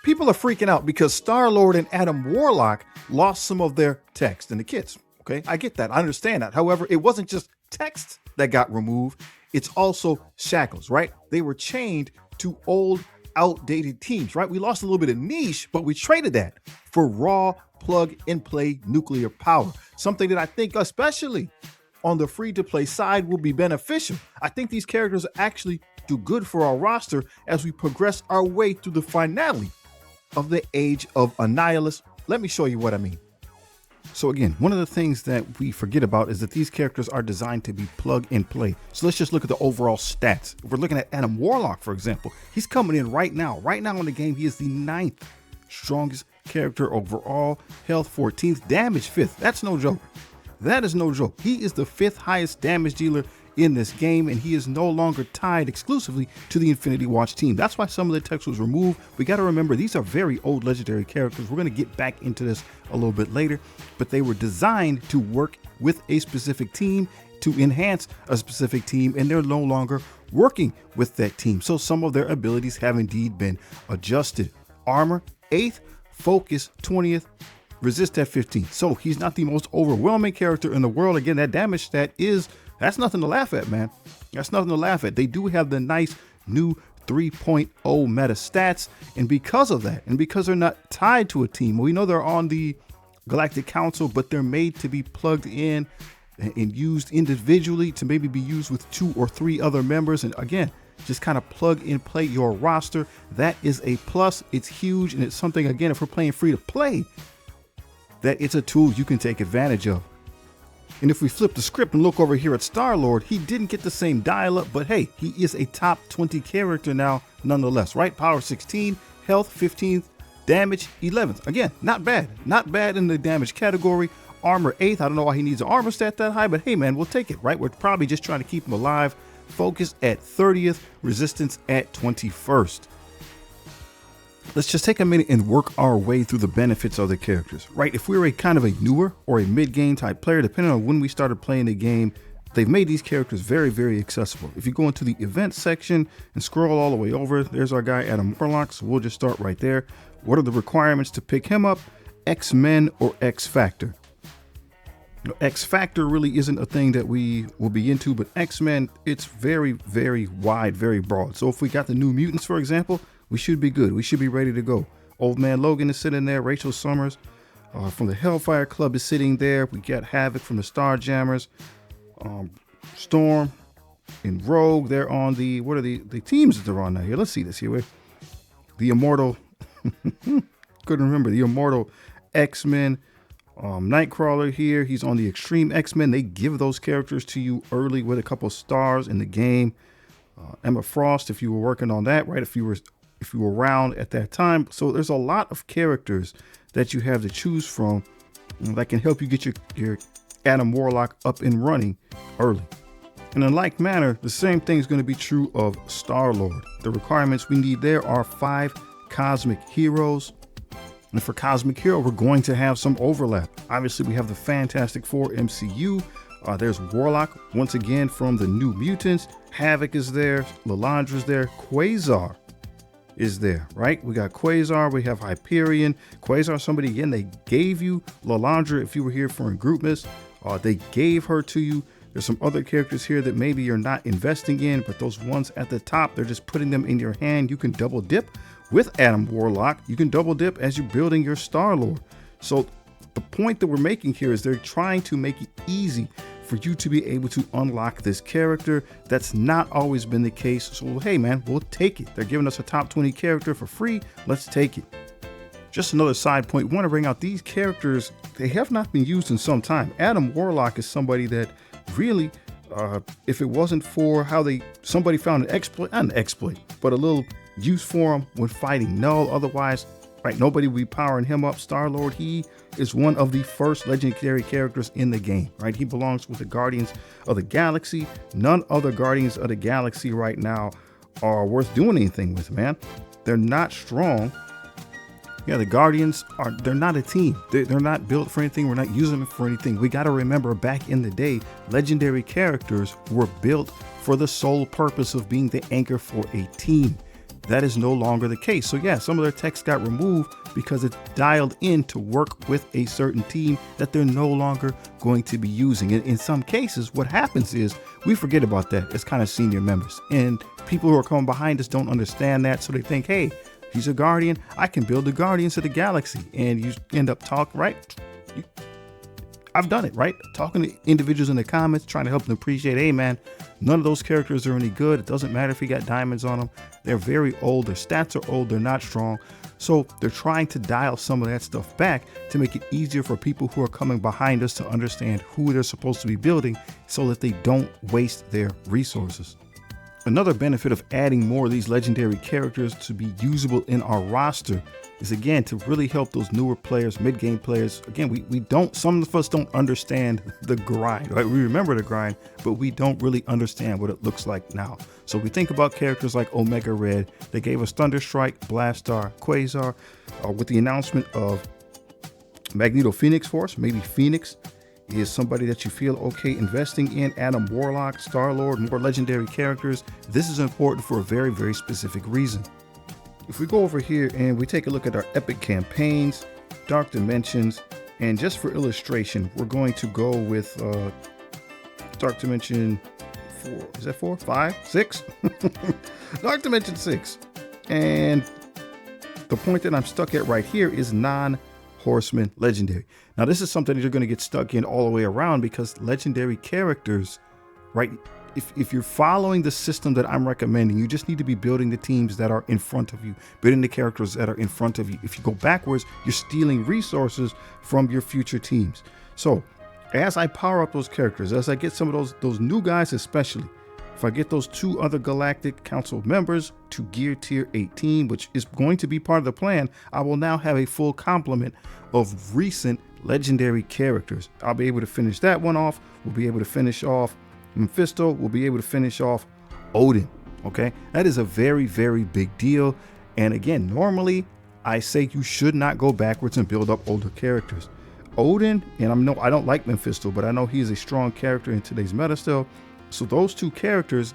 People are freaking out because Star-Lord and Adam Warlock lost some of their text in the kits. Okay, I get that. I understand that. However, it wasn't just text that got removed. It's also shackles, right? They were chained to old, outdated teams, right? We lost a little bit of niche, but we traded that for raw plug-and-play nuclear power. Something that I think, especially on the free-to-play side, will be beneficial. I think these characters actually do good for our roster as we progress our way through the finale of the Age of Annihilus. Let me show you what I mean. So again, one of the things that we forget about is that these characters are designed to be plug and play. So let's just look at the overall stats. If we're looking at Adam Warlock, for example, he's coming in right now. Right now in the game, he is the 9th strongest character overall, health 14th, damage 5th. That's no joke. That is no joke. He is the 5th highest damage dealer in this game, and he is no longer tied exclusively to the Infinity Watch team. That's why some of the text was removed. We got to remember, these are very old legendary characters. We're going to get back into this a little bit later, but they were designed to work with a specific team, to enhance a specific team, and they're no longer working with that team. So some of their abilities have indeed been adjusted. Armor 8th, focus 20th, resist at 15th. So he's not the most overwhelming character in the world. Again, that damage stat that's nothing to laugh at, man. That's nothing to laugh at. They do have the nice new 3.0 meta stats. And because of that, and because they're not tied to a team, we know they're on the Galactic Council, but they're made to be plugged in and used individually to maybe be used with 2 or 3 other members. And again, just kind of plug and play your roster. That is a plus. It's huge. And it's something, again, if we're playing free to play, that it's a tool you can take advantage of. And if we flip the script and look over here at Star-Lord, he didn't get the same dial-up, but hey, he is a top 20 character now nonetheless, right? Power 16, health 15th, damage 11th. Again, not bad. Not bad in the damage category. Armor 8th. I don't know why he needs an armor stat that high, but hey, man, we'll take it, right? We're probably just trying to keep him alive. Focus at 30th, resistance at 21st. Let's just take a minute and work our way through the benefits of the characters, right? If we're a kind of a newer or a mid-game type player, depending on when we started playing the game, they've made these characters very, very accessible. If you go into the event section and scroll all the way over, there's our guy, Adam Warlock. So we'll just start right there. What are the requirements to pick him up? X-Men or X-Factor? X-Factor really isn't a thing that we will be into, but X-Men, it's very, very wide, very broad. So if we got the New Mutants, for example, we should be good. We should be ready to go. Old Man Logan is sitting there. Rachel Summers from the Hellfire Club is sitting there. We got Havoc from the Starjammers. Storm and Rogue. They're on the, what are the teams that they're on now? Here, let's see this here. The Immortal, couldn't remember. The Immortal X-Men. Nightcrawler here. He's on the Extreme X-Men. They give those characters to you early with a couple stars in the game. Emma Frost, if you were working on that, right? If you were around at that time. So there's a lot of characters that you have to choose from that can help you get your Adam Warlock up and running early. And in like manner, the same thing is going to be true of Star-Lord. The requirements we need there are 5 Cosmic Heroes. And for Cosmic Hero, we're going to have some overlap. Obviously, we have the Fantastic Four MCU. There's Warlock, once again, from the New Mutants. Havoc is there. Lilandra's there. Quasar is there, right? We got Quasar. We have Hyperion. Quasar, somebody, again, they gave you Lilandra if you were here for Groupmas. They gave her to you. There's some other characters here that maybe you're not investing in, but those ones at the top, they're just putting them in your hand. You can double dip with Adam Warlock. You can double dip as you're building your Star-Lord. So the point that we're making here is they're trying to make it easy for you to be able to unlock this character. That's not always been the case. So, hey, man, we'll take it. They're giving us a top 20 character for free. Let's take it. Just another side point. We want to bring out these characters. They have not been used in some time. Adam Warlock is somebody that really, if it wasn't for how somebody found an exploit, not an exploit, but a little use for him when fighting Null. Otherwise, right, nobody would be powering him up. Star-Lord, he is one of the first legendary characters in the game, right? He belongs with the Guardians of the Galaxy. None other Guardians of the Galaxy right now are worth doing anything with, man. They're not strong. Yeah, the Guardians they're not a team. They're not built for anything. We're not using them for anything. We got to remember, back in the day, legendary characters were built for the sole purpose of being the anchor for a team. that is no longer the case. So yeah, some of their text got removed because it's dialed in to work with a certain team that they're no longer going to be using. And in some cases, what happens is we forget about that as kind of senior members, and people who are coming behind us don't understand that. So they think, hey, he's a Guardian, I can build the Guardians of the Galaxy. And you end up talking, right? I've done it, right? Talking to individuals in the comments, trying to help them appreciate, hey man, none of those characters are any good. It doesn't matter if you got diamonds on them. They're very old. Their stats are old. They're not strong. So they're trying to dial some of that stuff back to make it easier for people who are coming behind us to understand who they're supposed to be building so that they don't waste their resources. Another benefit of adding more of these legendary characters to be usable in our roster is, again, to really help those newer players, mid-game players. Again, some of us don't understand the grind, right? We remember the grind, but we don't really understand what it looks like now. So we think about characters like Omega Red. They gave us Thunderstrike, Blastar, Quasar, with the announcement of Magneto Phoenix Force. Maybe Phoenix is somebody that you feel okay investing in. Adam Warlock, Star-Lord, more legendary characters. This is important for a very, very specific reason. If we go over here and we take a look at our epic campaigns, Dark Dimensions, and just for illustration, we're going to go with Dark Dimension 4. Is that 4? 5? 6? Dark Dimension 6. And the point that I'm stuck at right here is non-Horseman Legendary. Now, this is something that you're going to get stuck in all the way around because legendary characters, right? If you're following the system that I'm recommending, you just need to be building the teams that are in front of you, building the characters that are in front of you. If you go backwards, you're stealing resources from your future teams. So as I power up those characters, as I get some of those new guys, especially if I get those 2 other Galactic Council members to gear tier 18, which is going to be part of the plan, I will now have a full complement of recent legendary characters. I'll be able to finish that one off. We'll be able to finish off Mephisto. We'll be able to finish off Odin. Okay, that is a very, very big deal. And again, normally I say you should not go backwards and build up older characters. Odin, and I don't like Mephisto, but I know he is a strong character in today's meta still. So those 2 characters,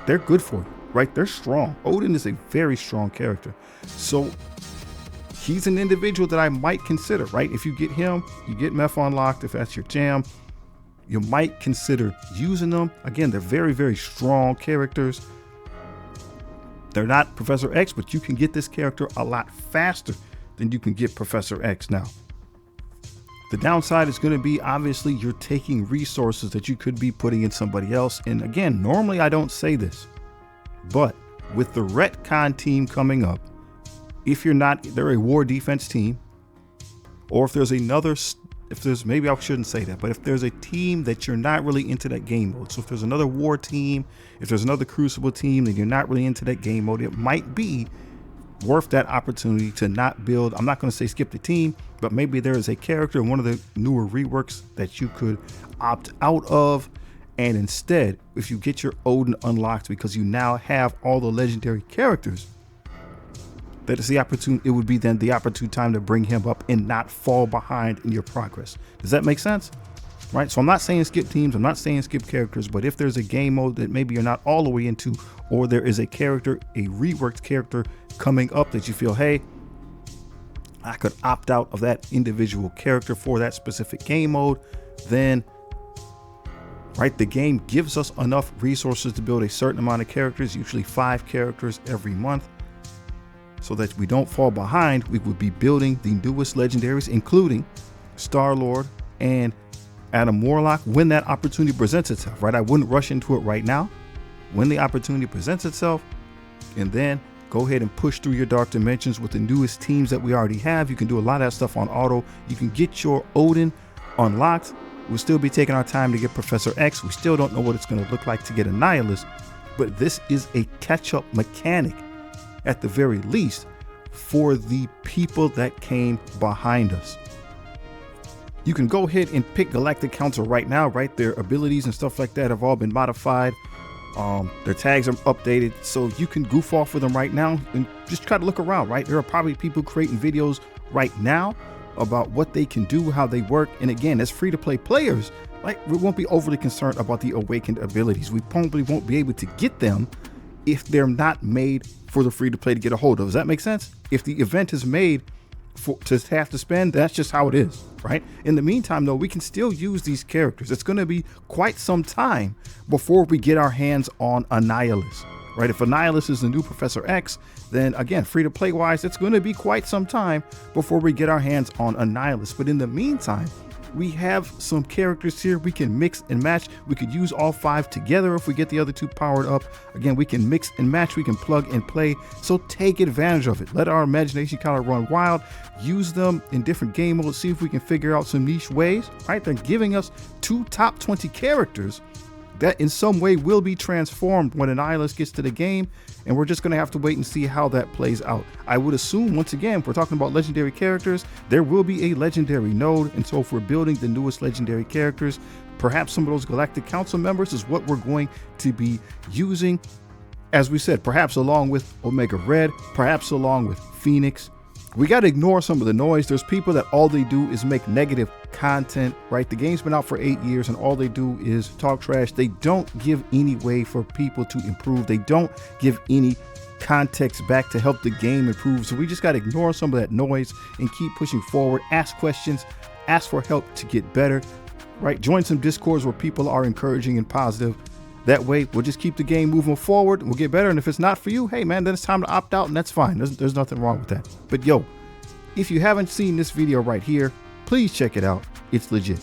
they're good for you, right? They're strong. Odin is a very strong character. So he's an individual that I might consider, right? If you get him, you get Meph unlocked, if that's your jam, you might consider using them. Again, they're very, very strong characters. They're not Professor X, but you can get this character a lot faster than you can get Professor X now. The downside is going to be, obviously, you're taking resources that you could be putting in somebody else. And again, normally I don't say this, but with the retcon team coming up, if they're a war defense team, or if there's maybe I shouldn't say that, but if there's a team that you're not really into that game mode, so if there's another war team, if there's another Crucible team, then you're not really into that game mode, it might be worth that opportunity to not build. I'm not going to say skip the team, but maybe there is a character in one of the newer reworks that you could opt out of. And instead, if you get your Odin unlocked because you now have all the legendary characters, that is the opportunity. It would be then the opportune time to bring him up and not fall behind in your progress. Does that make sense? Right? So I'm not saying skip teams. I'm not saying skip characters, but if there's a game mode that maybe you're not all the way into, or there is a character, a reworked character coming up that you feel, hey, I could opt out of that individual character for that specific game mode, then right, the game gives us enough resources to build a certain amount of characters, usually 5 characters every month, so that we don't fall behind. We would be building the newest legendaries, including Star-Lord and Adam Warlock, when that opportunity presents itself, right? I wouldn't rush into it right now. When the opportunity presents itself, and then go ahead and push through your Dark Dimensions with the newest teams that we already have. You can do a lot of that stuff on auto. You can get your Odin unlocked. We'll still be taking our time to get Professor X. We still don't know what it's going to look like to get Annihilus, but this is a catch-up mechanic at the very least for the people that came behind us. You can go ahead and pick Galactic Council right now, right? Their abilities and stuff like that have all been modified. Their tags are updated, so you can goof off with them right now and just try to look around, right? There are probably people creating videos right now about what they can do, how they work. And again, as free-to-play players, like, we won't be overly concerned about the awakened abilities. We probably won't be able to get them if they're not made for the free-to-play to get a hold of. Does that make sense? If the event is made to have to spend, that's just how it is, right? In the meantime, though, we can still use these characters. It's going to be quite some time before we get our hands on Annihilus, right? If Annihilus is the new Professor X, then again, free-to-play wise, it's going to be quite some time before we get our hands on Annihilus. But in the meantime, we have some characters here we can mix and match. We could use all 5 together if we get the other 2 powered up. Again, we can mix and match, we can plug and play. So take advantage of it. Let our imagination kind of run wild. Use them in different game modes. See if we can figure out some niche ways, right? They're giving us 2 top 20 characters that in some way will be transformed when Annihilus gets to the game, and we're just going to have to wait and see how that plays out. I would assume, once again, if we're talking about legendary characters, there will be a legendary node, and so if we're building the newest legendary characters, perhaps some of those Galactic Council members is what we're going to be using. As we said, perhaps along with Omega Red, perhaps along with Phoenix. We got to ignore some of the noise. There's people that all they do is make negative content, right? The game's been out for 8 years and all they do is talk trash. They don't give any way for people to improve. They don't give any context back to help the game improve. So we just got to ignore some of that noise and keep pushing forward. Ask questions, ask for help to get better, right? Join some discords where people are encouraging and positive. That way, we'll just keep the game moving forward. We'll get better. And if it's not for you, hey, man, then it's time to opt out, and that's fine. There's nothing wrong with that. But yo, if you haven't seen this video right here, please check it out. It's legit.